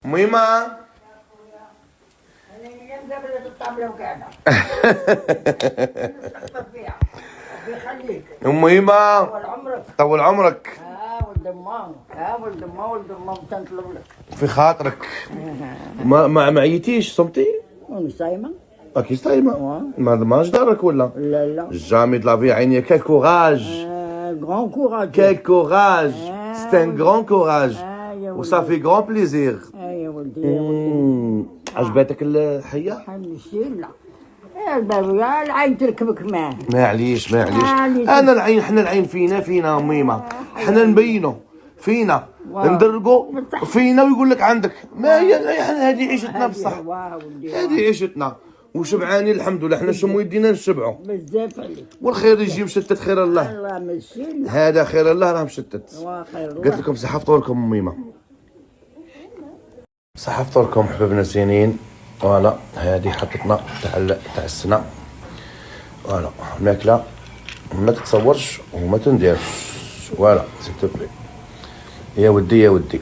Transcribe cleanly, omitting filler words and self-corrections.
ميمة ميمة طول عمرك. ولد ما تنطلب لك في خاطرك. ما معيتيش صمتي؟ صايمة. اكيد صايمة. ما جدارك ولا؟ لا جامي de la vie عيني. Quel courage. Grand courage. Quel courage. C'est un grand courage. وصا في grand plaisir. يا ولدي عجبتك الحية؟ لا يا العين تركبك معاه. معليش انا العين، حنا العين فينا ميمة. حنا نبينو فينا ندرقو فينا ويقول لك عندك. ما هي هذه عيشتنا بصح. هذه عيشتنا وشبعانين الحمد لله. حنا شمو يدينا نشبعوا بزاف عليك. والخير يجي مشتت خير الله. الله ماشي هذا خير الله راه مشتت. خير. قلت لكم صحة فطوركم ميمة. صحة فطوركم حبابنا زينين. فوالا هذه حطتنا تاع السنة. فوالا الماكلة ما تتصورش وما تنديرش. فوالا سيتو بلي. يا ودي